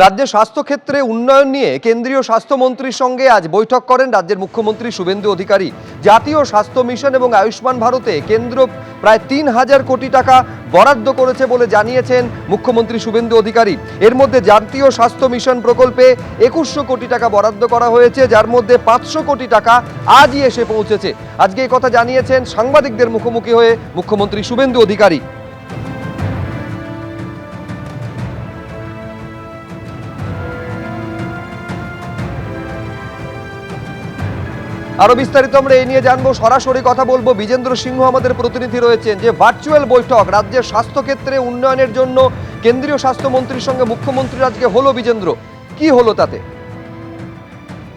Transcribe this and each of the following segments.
রাজ্যের স্বাস্থ্যক্ষেত্রে উন্নয়ন নিয়ে কেন্দ্রীয় স্বাস্থ্যমন্ত্রীর সঙ্গে আজ বৈঠক করেন রাজ্যের মুখ্যমন্ত্রী শুভেন্দু অধিকারী। জাতীয় স্বাস্থ্য মিশন এবং আয়ুষ্মান ভারতে কেন্দ্র প্রায় ৩,০০০ কোটি টাকা বরাদ্দ করেছে বলে জানিয়েছেন মুখ্যমন্ত্রী শুভেন্দু অধিকারী। এর মধ্যে জাতীয় স্বাস্থ্য মিশন প্রকল্পে ২১০০ কোটি টাকা বরাদ্দ করা হয়েছে, যার মধ্যে ৫০০ কোটি টাকা আজই এসে পৌঁছেছে। আজকে এই কথা জানিয়েছেন সাংবাদিকদের মুখোমুখি হয়ে মুখ্যমন্ত্রী শুভেন্দু অধিকারী। আরো বিস্তারিত আমরা এই নিয়ে জানবো, সরাসরি কথা বলবো। বিজেন্দ্র সিংহ আমাদের প্রতিনিধি রয়েছেন। যে ভার্চুয়াল বৈঠক রাজ্যের স্বাস্থ্যক্ষেত্রে উন্নয়নের জন্য কেন্দ্রীয় স্বাস্থ্যমন্ত্রীর সঙ্গে মুখ্যমন্ত্রীর আজকে হলো, বিজেন্দ্র কি হলো তাতে?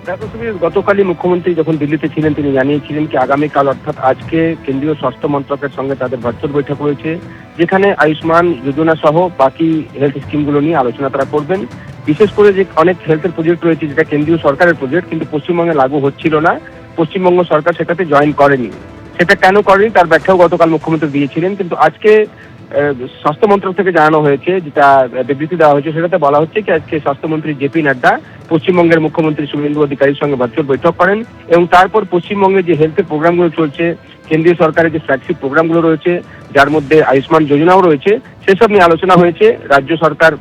দেখো সুবীর, গতকালই মুখ্যমন্ত্রী যখন দিল্লিতে ছিলেন তিনি জানিয়েছিলেন কি আগামীকাল অর্থাৎ আজকে কেন্দ্রীয় স্বাস্থ্য মন্ত্রকের সঙ্গে তাদের ভার্চুয়াল বৈঠক রয়েছে, যেখানে আয়ুষ্মান যোজনা সহ বাকি হেলথ স্কিমগুলো নিয়ে আলোচনা তারা করবেন। বিশেষ করে যে অনেক হেলথের প্রজেক্ট রয়েছে যেটা কেন্দ্রীয় সরকারের প্রজেক্ট কিন্তু পশ্চিমবঙ্গে লাগু হচ্ছিল না, পশ্চিমবঙ্গ সরকার সেটাতে জয়েন করেনি। সেটা কেন করেনি তার ব্যাখ্যাও গতকাল মুখ্যমন্ত্রী দিয়েছিলেন। কিন্তু আজকে স্বাস্থ্য মন্ত্রক থেকে জানানো হয়েছে, যেটা বিবৃতি দেওয়া হয়েছে সেটাতে বলা হচ্ছে কি আজকে স্বাস্থ্যমন্ত্রী জেপি নাড্ডা পশ্চিমবঙ্গের মুখ্যমন্ত্রী শুভেন্দু অধিকারীর সঙ্গে ভার্চুয়াল বৈঠক করেন এবং তারপর পশ্চিমবঙ্গে যে হেলথের প্রোগ্রামগুলো চলছে, কেন্দ্রীয় সরকারের যে ফ্ল্যাগশিপ প্রোগ্রামগুলো রয়েছে যার মধ্যে আয়ুষ্মান যোজনাও রয়েছে, সেসব নিয়ে আলোচনা হয়েছে। রাজ্য সরকার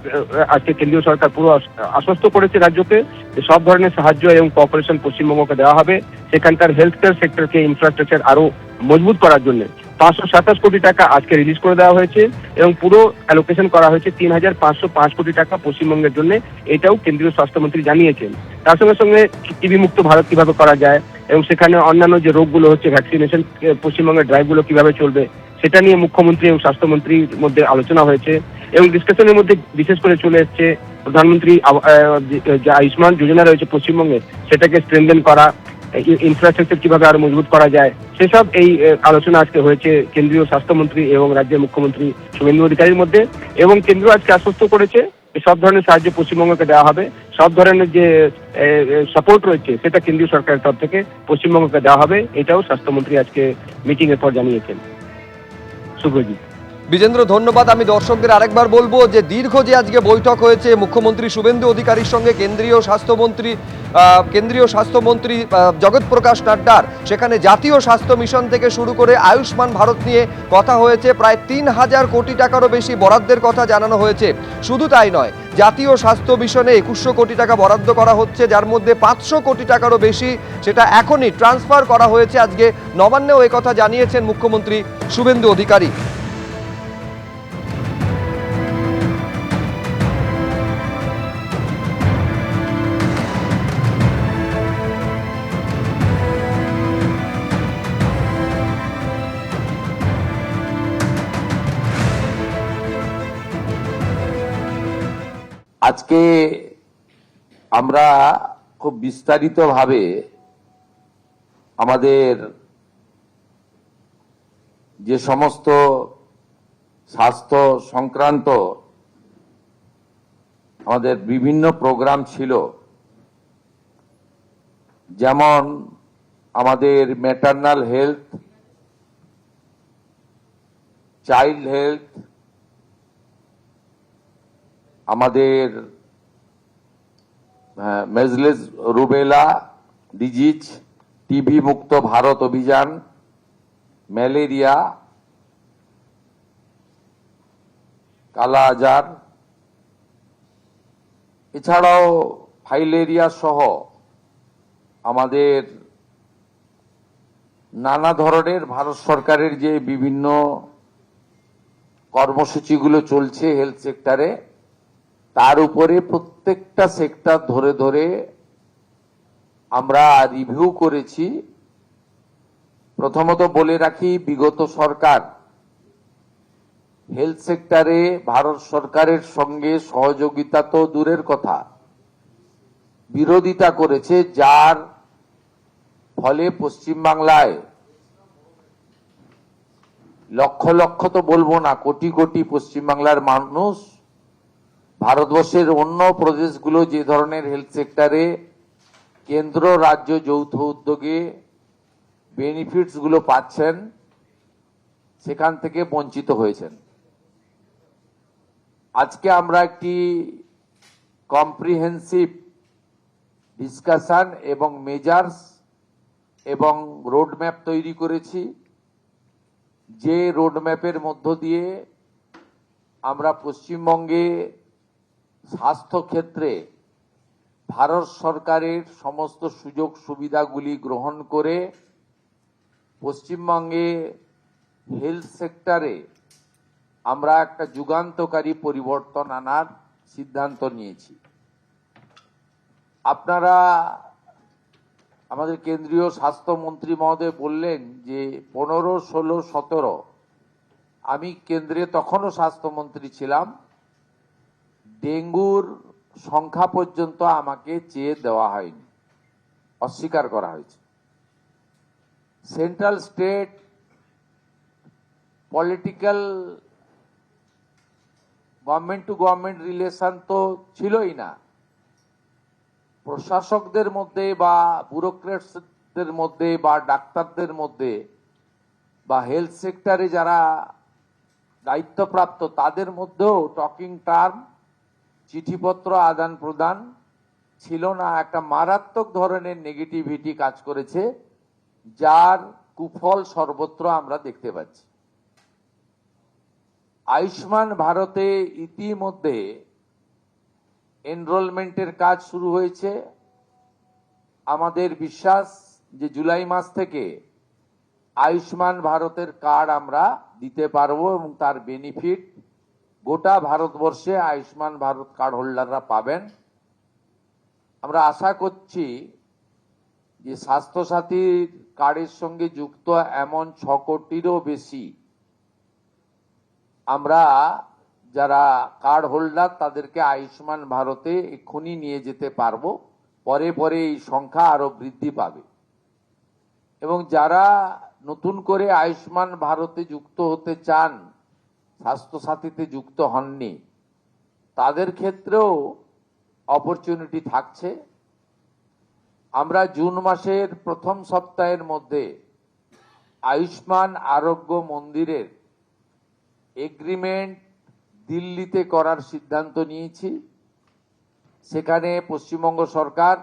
আজকে কেন্দ্রীয় সরকার পুরো আশ্বস্ত করেছে রাজ্যকে যে সব ধরনের সাহায্য এবং কোঅপারেশন পশ্চিমবঙ্গকে দেওয়া হবে সেখানকার হেলথ কেয়ার সেক্টরকে ইনফ্রাস্ট্রাকচার আরো মজবুত করার জন্য। ৫২৭ কোটি টাকা আজকে রিলিজ করে দেওয়া হয়েছে এবং পুরো অ্যালোকেশন করা হয়েছে ৩,৫০৫ কোটি টাকা পশ্চিমবঙ্গের জন্য। এটাও কেন্দ্রীয় স্বাস্থ্যমন্ত্রী জানিয়েছেন। তার সঙ্গে সঙ্গে টিবি মুক্ত ভারত কিভাবে করা যায় এবং সেখানে অন্যান্য যে রোগগুলো হচ্ছে ভ্যাকসিনেশন পশ্চিমবঙ্গের ড্রাইভগুলো কিভাবে চলবে সেটা নিয়ে মুখ্যমন্ত্রী এবং স্বাস্থ্যমন্ত্রীর মধ্যে আলোচনা হয়েছে এবং ডিসকাশনের মধ্যে বিশেষ করে চলে এসছে প্রধানমন্ত্রী যে আয়ুষ্মান যোজনা রয়েছে পশ্চিমবঙ্গে সেটাকে স্ট্রেনথেন করা, ইনফ্রাস্ট্রাকচার কিভাবে আরো মজবুত করা যায়, সেসব এই আলোচনা আজকে হয়েছে কেন্দ্রীয় স্বাস্থ্যমন্ত্রী এবং রাজ্যের মুখ্যমন্ত্রী শুভেন্দু অধিকারীর মধ্যে। এবং কেন্দ্র আজকে আশ্বস্ত করেছে সব ধরনের সাহায্য পশ্চিমবঙ্গকে দেওয়া হবে, সব ধরনের যে সাপোর্ট রয়েছে সেটা কেন্দ্রীয় সরকারের তরফ থেকে পশ্চিমবঙ্গকে দেওয়া হবে। এটাও স্বাস্থ্যমন্ত্রী আজকে মিটিং এর পর জানিয়েছেন। শুভজিৎ। বিজেন্দ্র ধন্যবাদ। আমি দর্শকদের আরেকবার বলবো যে দীর্ঘ যে আজকে বৈঠক হয়েছে মুখ্যমন্ত্রী শুভেন্দু অধিকারীর সঙ্গে কেন্দ্রীয় স্বাস্থ্যমন্ত্রী জগৎ প্রকাশ নাড্ডার, সেখানে জাতীয় স্বাস্থ্য মিশন থেকে শুরু করে আয়ুষ্মান ভারত নিয়ে কথা হয়েছে। প্রায় ৩,০০০ কোটি টাকারও বেশি বরাদ্দের কথা জানানো হয়েছে। শুধু তাই নয়, জাতীয় স্বাস্থ্য মিশনে ২১০০ কোটি টাকা বরাদ্দ করা হচ্ছে, যার মধ্যে ৫০০ কোটি টাকারও বেশি সেটা এখনই ট্রান্সফার করা হয়েছে। আজকে নবান্নেও এই কথা জানিয়েছেন মুখ্যমন্ত্রী শুভেন্দু অধিকারী। আজকে আমরা খুব বিস্তারিতভাবে আমাদের যে সমস্ত স্বাস্থ্য সংক্রান্ত আমাদের বিভিন্ন প্রোগ্রাম ছিল, যেমন আমাদের ম্যাটারনাল হেলথ, চাইল্ড হেলথ, আমাদের মেজলেস রুবেলা ডিজিজ, টিবি মুক্ত ভারত অভিযান, ম্যালেরিয়া, কালা আজার, এছাড়াও ফাইলেরিয়া সহ আমাদের নানা ধরনের ভারত সরকারের যে বিভিন্ন কর্মসূচিগুলো চলছে হেলথ সেক্টরে, তার উপরে প্রত্যেকটা সেক্টর ধরে ধরে আমরা রিভিউ করেছি। প্রথমত বলে রাখি, বিগত সরকার হেলথ সেক্টরে ভারত সরকারের সঙ্গে সহযোগিতা তো দূরের কথা, বিরোধিতা করেছে, যার ফলে পশ্চিমবাংলায় লক্ষ লক্ষ তো বলবো না, কোটি কোটি পশ্চিমবাংলার মানুষ ভারতবর্ষের অন্য প্রদেশগুলো যে ধরনের হেলথ সেক্টরে কেন্দ্র রাজ্য যৌথ উদ্যোগে বেনিফিটস গুলো পাচ্ছেন সেখান থেকে বঞ্চিত হয়েছেন। আজকে আমরা একটি কম্প্রিহেন্সিভ ডিসকাশন এবং মেজার্স এবং রোডম্যাপ তৈরি করেছি, যে রোডম্যাপের মধ্য দিয়ে আমরা পশ্চিমবঙ্গে স্বাস্থ্য ক্ষেত্রে ভারত সরকারের সমস্ত সুযোগ সুবিধাগুলি গ্রহণ করে পশ্চিমবঙ্গে হেলথ সেক্টরে আমরা একটা যুগান্তকারী পরিবর্তন আনার সিদ্ধান্ত নিয়েছি। আপনারা, আমাদের কেন্দ্রীয় স্বাস্থ্যমন্ত্রী মহোদয় বললেন যে 15, 16, 17 আমি কেন্দ্রে তখনও স্বাস্থ্যমন্ত্রী ছিলাম, ডেঙ্গুর সংখ্যা পর্যন্ত আমাকে চেয়ে দেওয়া হয়নি, অস্বীকার করা হয়েছে। Central state political government to government relation তো ছিলই না, প্রশাসকদের মধ্যে বা ব্যুরোক্রেটসদের মধ্যে বা ডাক্তারদের মধ্যে বা হেলথ সেক্টরে যারা দায়িত্বপ্রাপ্ত তাদের মধ্যেও টকিং টার্ম, চিঠিপত্র আদান প্রদান ছিল না। একটা মারাত্মক ধরনের নেগেটিভিটি কাজ করেছে, যার কুফল সর্বত্র আমরা দেখতে পাচ্ছি। আয়ুষ্মান ভারতে ইতিমধ্যে এনরোলমেন্টের কাজ শুরু হয়েছে। আমাদের বিশ্বাস যে জুলাই মাস থেকে আয়ুষ্মান ভারতের কার্ড আমরা দিতে পারবো এবং তার বেনিফিট গোটা ভারতবর্ষে আয়ুষ্মান ভারত কার্ড হোল্ডাররা পাবেন। আমরা আশা করছি যে স্বাস্থ্যসাথীর কার্ডের সঙ্গে যুক্ত এমন 6 কোটিরও বেশি আমরা যারা কার্ড হোল্ডার তাদেরকে আয়ুষ্মান ভারতে এক্ষুনি নিয়ে যেতে পারবো। পরে পরে এই সংখ্যা আরো বৃদ্ধি পাবে এবং যারা নতুন করে আয়ুষ্মান ভারতে যুক্ত হতে চান, স্বাস্থ্যসাথীতে যুক্ত হননি, তাদের ক্ষেত্রেও অপরচুনিটি থাকছে। আমরা জুন মাসের প্রথম সপ্তাহের মধ্যে আয়ুষ্মান আরোগ্য মন্দিরের এগ্রিমেন্ট দিল্লিতে করার সিদ্ধান্ত নিয়েছি। সেখানে পশ্চিমবঙ্গ সরকার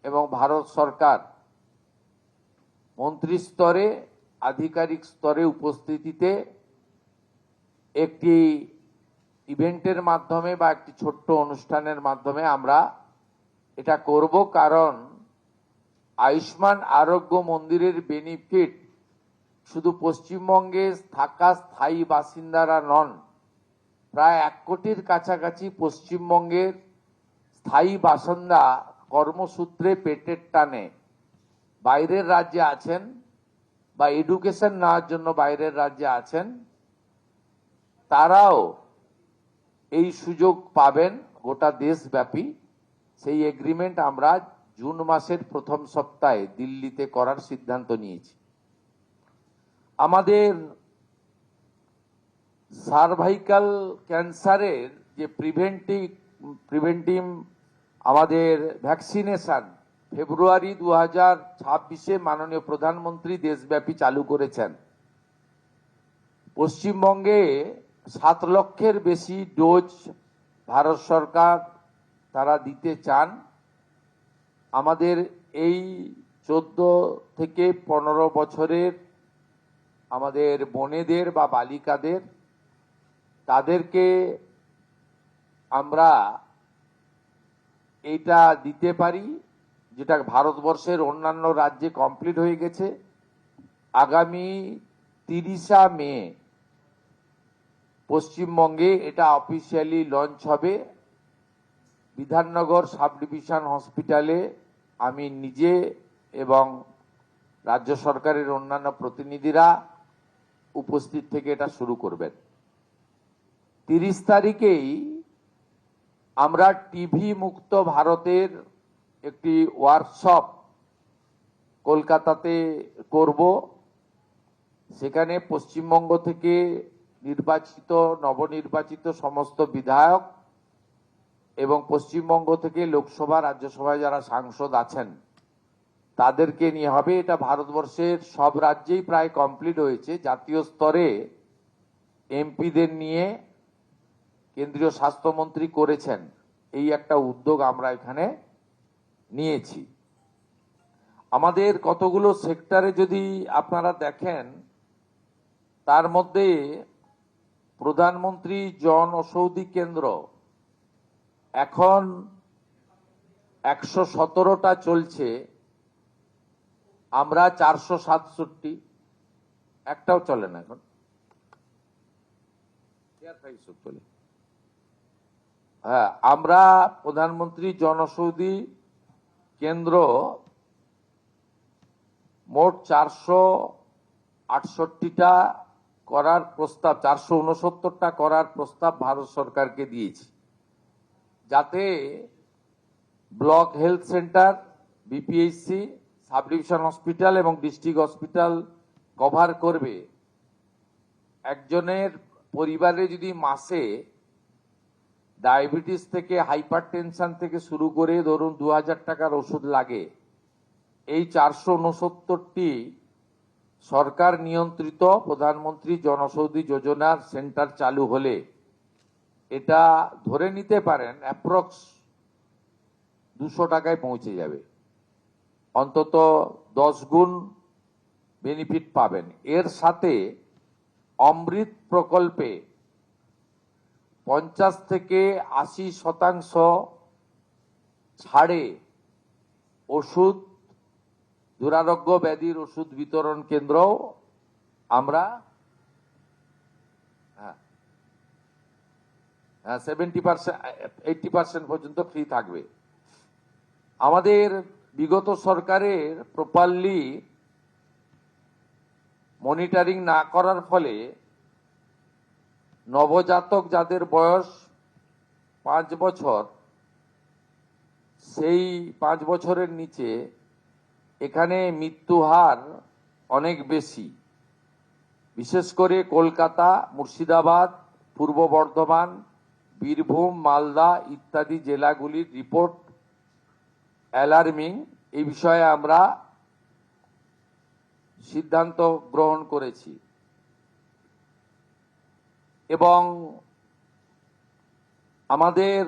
এবং ভারত সরকার মন্ত্রী স্তরে, আধিকারিক স্তরে উপস্থিতিতে একটি ইভেন্টের মাধ্যমে বা একটি ছোট্ট অনুষ্ঠানের মাধ্যমে আমরা এটা করব। কারণ আয়ুষ্মান আরোগ্য মন্দিরের বেনিফিট শুধু পশ্চিমবঙ্গে থাকা স্থায়ী বাসিন্দারা নন, প্রায় 1 কোটির কাছাকাছি পশ্চিমবঙ্গের স্থায়ী বাসিন্দা কর্মসূত্রে পেটের টানে বাইরের রাজ্যে আছেন বা এডুকেশন নেওয়ার জন্য বাইরের রাজ্যে আছেন, তারাও এই সুযোগ পাবেন গোটা দেশব্যাপী। সেই এগ্রিমেন্ট আমরা জুন মাসের প্রথম সপ্তাহে দিল্লিতে করার সিদ্ধান্ত নিয়েছি। আমাদের সার্ভাইকাল ক্যান্সারের যে প্রিভেন্টিভ আমাদের ভ্যাকসিনেশন ফেব্রুয়ারি 2026-এ মাননীয় প্রধানমন্ত্রী দেশব্যাপী চালু করেছেন। পশ্চিমবঙ্গে 7 লক্ষের বেশি ডোজ ভারত সরকার তারা দিতে চান। আমাদের এই 14 থেকে 15 বছরের আমাদের বোনেদের বা বালিকাদের, তাদেরকে আমরা এটা দিতে পারি, যেটা ভারতবর্ষের অন্যান্য রাজ্যে কমপ্লিট হয়ে গেছে। আগামী 30 মে পশ্চিমবঙ্গে এটা অফিসিয়ালি লঞ্চ হবে। বিধাননগর সাব ডিভিশন হসপিটালে আমি নিজে এবং রাজ্য সরকারের অন্যান্য প্রতিনিধিরা উপস্থিত থেকে এটা শুরু করবেন। 30 তারিখেই আমরা টিভি মুক্ত ভারতের একটি ওয়ার্কশপ কলকাতাতে করব। সেখানে পশ্চিমবঙ্গ থেকে নির্বাচিত, নবনির্বাচিত সমস্ত বিধায়ক এবং পশ্চিমবঙ্গ থেকে লোকসভা, রাজ্যসভায় যারা সাংসদ আছেন তাদেরকে নিয়ে হবে। এটা ভারতবর্ষের সব রাজ্যেই প্রায় কমপ্লিট হয়েছে। জাতীয় স্তরে এমপিদের নিয়ে কেন্দ্রীয় স্বাস্থ্যমন্ত্রী করেছেন। এই একটা উদ্যোগ আমরা এখানে নিয়েছি। আমাদের কতগুলো সেক্টরে যদি আপনারা দেখেন, তার মধ্যে প্রধানমন্ত্রী জন ঔষধি কেন্দ্র এখন 117টা চলছে, আমরা 467, একটাও চলে না এখন, চলে। হ্যাঁ, আমরা প্রধানমন্ত্রী জনঔষধি কেন্দ্র মোট 468টা করার প্রস্তাব, 469টা করার প্রস্তাব ভারত সরকারকে দিয়েছি, যাতে block health centre, BPHC, sub division hospital এবং ডিস্ট্রিক্ট হসপিটাল কভার করবে। একজনের পরিবারে যদি মাসে ডায়াবেটিস থেকে হাইপারটেনশন থেকে শুরু করে ধরুন 2000 টাকার ওষুধ লাগে, এই 469টি সরকার নিয়ন্ত্রিত প্রধানমন্ত্রী জনঔষধি যোজনার সেন্টার চালু হলে এটা ধরে নিতে পারেন অ্যাপ্রক্স 200 টাকায় পৌঁছে যাবে, অন্তত 10 গুণ বেনিফিট পাবেন। এর সাথে অমৃত প্রকল্পে 50 থেকে 80% ছাড়ে ওষুধ, দুরারোগ্য ব্যাধির ওষুধ বিতরণ কেন্দ্র আমরা 70%, 80% পর্যন্ত ফ্রি থাকবে। আমাদের বিগত সরকারের প্রপারলি মনিটরিং না করার ফলে নবজাতক যাদের বয়স 5 বছর, সেই 5 বছরের নিচে এখানে মৃত্যু হার অনেক বেশি, বিশেষ করে কলকাতা, মুর্শিদাবাদ, পূর্ব বর্ধমান, বীরভূম, মালদা ইত্যাদি জেলাগুলির রিপোর্ট অ্যালার্মিং। এই বিষয়ে আমরা সিদ্ধান্ত গ্রহণ করেছি এবং আমাদের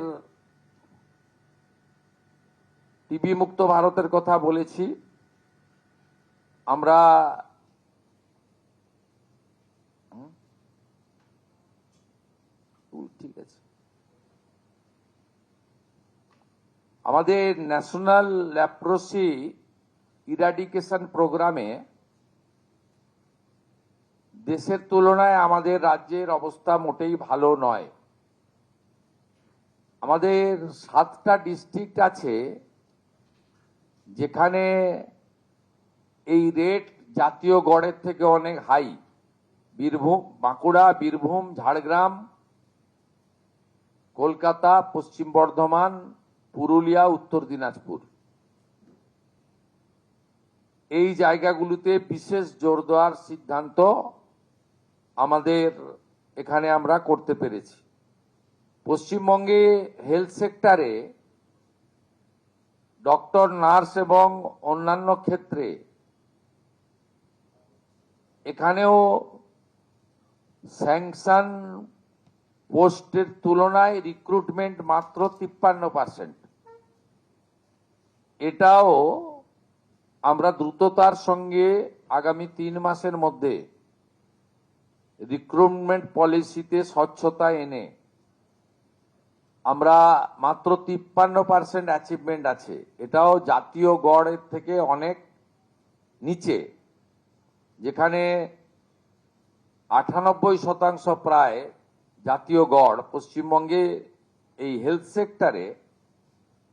টিবি মুক্ত ভারতের কথা বলেছি। আমরা ঠিক আছে, আমাদের ন্যাশনাল ল্যাপ্রোসি ইরাডিকেশন প্রোগ্রামে দেশের তুলনায় আমাদের রাজ্যের অবস্থা মোটেই ভালো নয়। আমাদের 7টা ডিস্ট্রিক্ট আছে যেখানে এই রেট জাতীয় গড়ের থেকে অনেক হাই। বীরভূম, বাঁকুড়া, বীরভূম, ঝাড়গ্রাম, কলকাতা, পশ্চিম বর্ধমান, পুরুলিয়া, উত্তর দিনাজপুর, এই জায়গাগুলোতে বিশেষ জোর দেওয়ার সিদ্ধান্ত আমাদের এখানে আমরা করতে পেরেছি। পশ্চিমবঙ্গে হেলথ সেক্টরে ডক্টর, নার্স এবং অন্যান্য ক্ষেত্রে এখানেও স্যাংশন পোস্টের তুলনায় রিক্রুটমেন্ট মাত্র 53%। এটাও আমরা দ্রুততার সঙ্গে আগামী 3 মাসের মধ্যে রিক্রুটমেন্ট পলিসিতে স্বচ্ছতা এনে আমরা মাত্র 53% অ্যাচিভমেন্ট আছে। এটাও জাতীয় গড়ের থেকে অনেক নিচে, যেখানে 98% প্রায় জাতীয় গড়। পশ্চিমবঙ্গে এই হেলথ সেক্টরে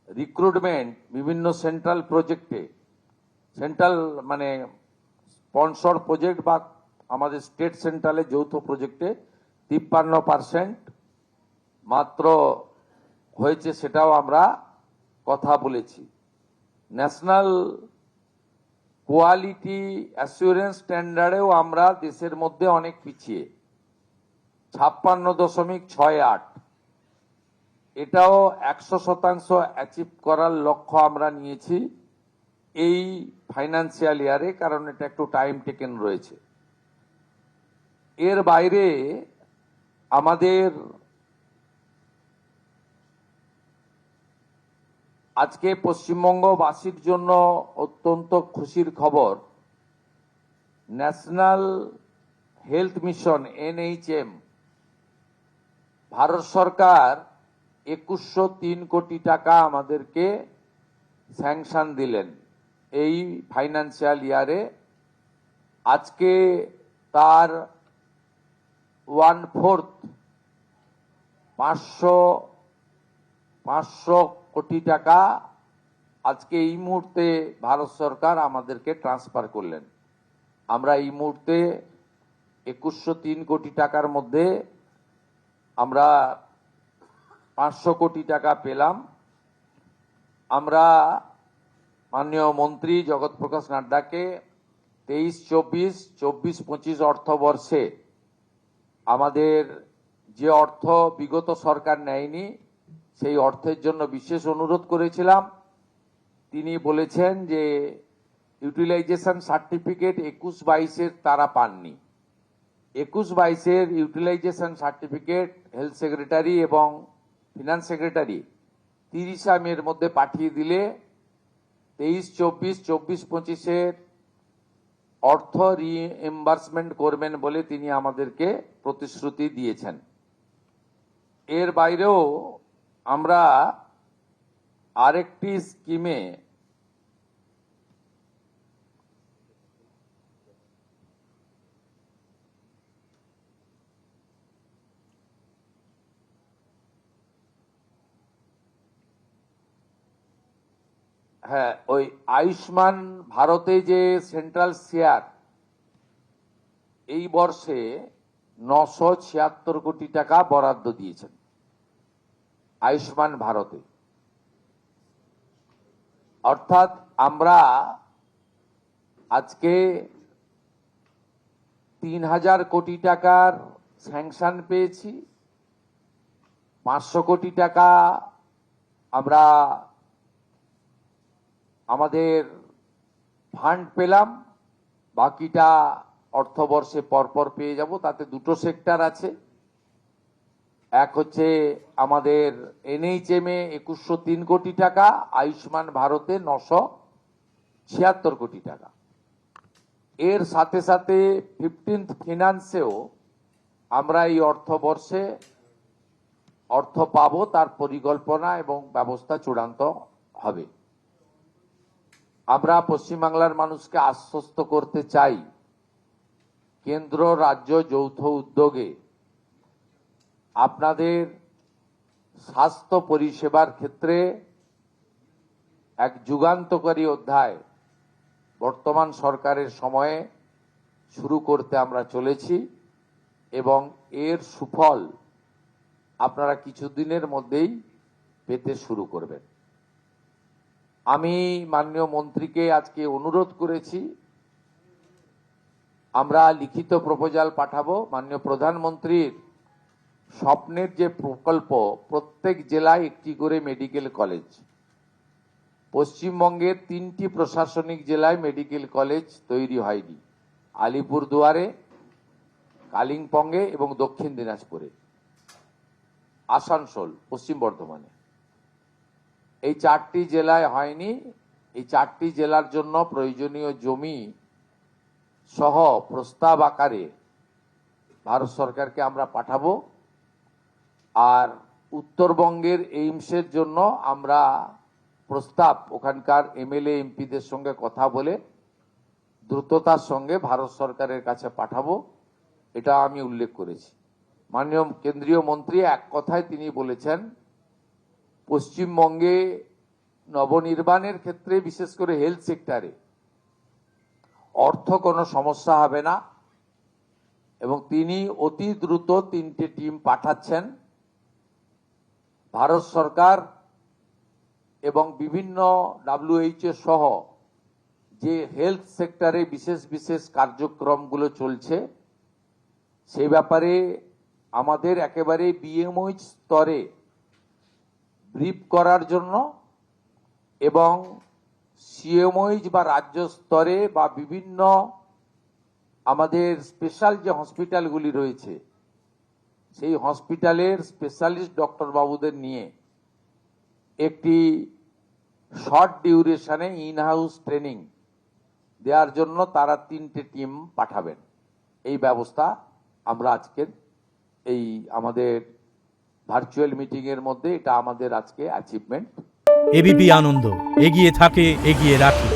রিক্রুটমেন্ট বিভিন্ন সেন্ট্রাল প্রজেক্টে, সেন্ট্রাল মানে স্পন্সর প্রজেক্ট বা আমাদের স্টেট সেন্ট্রালে যৌথ প্রজেক্টে 53% মাত্র হয়েছে, সেটাও আমরা কথা বলেছি। ন্যাশনাল কোয়ালিটি অ্যাসুরেন্স স্ট্যান্ডার্ডেও আমরা দেশের মধ্যে অনেক পিছিয়ে, 56.68। এটাও 100% অ্যাচিভ করার লক্ষ্য আমরা নিয়েছি এই ফাইন্যান্সিয়াল ইয়ারে, কারণ এটা একটু টাইম টেকেন রয়েছে। এর বাইরে আমাদের আজকে পশ্চিমবঙ্গবাসীর জন্য অত্যন্ত খুশির খবর, national health mission NHM Bharat সরকার 2103 কোটি টাকা আমাদেরকে স্যাংশন দিলেন এই ফাইন্যান্সিয়াল ইয়ারে। আজকে তার 1/4 500 কোটি টাকা আজকে এই মুহূর্তে ভারত সরকার আমাদেরকে ট্রান্সফার করলেন। আমরা এই মুহূর্তে 2103 কোটি টাকার মধ্যে আমরা 500 কোটি টাকা পেলাম। আমরা মাননীয় মন্ত্রী জগৎ প্রকাশ নাড্ডাকে 23-24, 24-25 অর্থবর্ষে আমাদের যে অর্থ বিগত সরকার নেয়নি সেই অর্থের জন্য বিশেষ অনুরোধ করেছিলাম। তিনি বলেছেন যে ইউটিলাইজেশন সার্টিফিকেট 21-22 তারা পাননি। 21-22 ইউটিলাইজেশন সার্টিফিকেট হেলথ সেক্রেটারি এবং ফিনান্স সেক্রেটারি 30 মের মধ্যে পাঠিয়ে দিলে 23-24, 24-25 অর্থ রিএম্বার্সমেন্ট করবেন বলে তিনি আমাদেরকে প্রতিশ্রুতি দিয়েছেন। এর বাইরেও আমরা আরেকটি স্কিমে ওই আয়ুষ্মান ভারতে যে সেন্ট্রাল শেয়ার এই বর্ষে 976 কোটি টাকা বরাদ্দ দিয়েছেন আয়ুষ্মান ভারতে। অর্থাৎ আমরা আজকে 3000 কোটি টাকার স্যাংশন পেয়েছি, 500 কোটি টাকা আমরা আমাদের ফান্ড পেলাম, বাকিটা অর্থবর্ষে পরপর পেয়ে যাব। তাতে দুটো সেক্টর আছে, এক হচ্ছে আমাদের NHM এ 2103 কোটি টাকা, আয়ুষ্মান ভারতে 976 কোটি টাকা। এর সাথে সাথে 15th ফিনান্সেও আমরা এই অর্থবর্ষে অর্থ পাবো, তার পরিকল্পনা এবং ব্যবস্থা চূড়ান্ত হবে। আমরা পশ্চিমবাংলার মানুষকে আশ্বস্ত করতে চাই, কেন্দ্র রাজ্য যৌথ উদ্যোগে আপনাদের স্বাস্থ্য পরিষেবার ক্ষেত্রে এক যুগান্তকারী অধ্যায় বর্তমান সরকারের সময়ে শুরু করতে আমরা চলেছি এবং এর সুফল আপনারা কিছুদিনের মধ্যেই পেতে শুরু করবেন। আমি মাননীয় মন্ত্রীকে আজকে অনুরোধ করেছি, আমরা লিখিত প্রপোজাল পাঠাবো। মাননীয় প্রধানমন্ত্রীর স্বপ্নের যে প্রকল্প, প্রত্যেক জেলায় একটি করে মেডিকেল কলেজ, পশ্চিমবঙ্গের 3টি প্রশাসনিক জেলায় মেডিকেল কলেজ তৈরি হয়নি, আলিপুরদুয়ারে, কালিম্পংয়ে এবং দক্ষিণ দিনাজপুরে, আসানসোল, পশ্চিম বর্ধমানে। এই 4টি জেলায় হয়নি। এই 4টি জেলার জন্য প্রয়োজনীয় জমি সহ প্রস্তাব আকারে ভারত সরকারকে আমরা পাঠাবো। আর উত্তরবঙ্গের এইমসের জন্য আমরা প্রস্তাব ওখানকার MLA MPদের সঙ্গে কথা বলে দ্রুততার সঙ্গে ভারত সরকারের কাছে পাঠাবো, এটা আমি উল্লেখ করেছি। মাননীয় কেন্দ্রীয় মন্ত্রী এক কথায় তিনি বলেছেন, পশ্চিমবঙ্গে নবনির্মাণের ক্ষেত্রে বিশেষ করে হেলথ সেক্টরে অর্থ কোনো সমস্যা হবে না এবং তিনি অতি দ্রুত 3টে টিম পাঠাচ্ছেন। ভারত সরকার এবং বিভিন্ন WHO সহ যে হেলথ সেক্টরে বিশেষ বিশেষ কার্যক্রমগুলো চলছে সেই ব্যাপারে আমাদের একেবারে BMOH স্তরে ব্রিফ করার জন্য এবং CMOH বা রাজ্য স্তরে বা বিভিন্ন আমাদের স্পেশাল যে হসপিটালগুলি রয়েছে সেই হসপিটালের স্পেশালিস্ট ডক্টর বাবুদের নিয়ে একটি শর্ট ডিউরেশনে ইন হাউস ট্রেনিং দেওয়ার জন্য তারা 3টে টিম পাঠাবেন। এই ব্যবস্থা আমরা আজকের এই আমাদের ভার্চুয়াল মিটিং এর মধ্যে এটা আমাদের আজকে অ্যাচিভমেন্ট। এবিপি আনন্দ, এগিয়ে থাকে, এগিয়ে রাখে।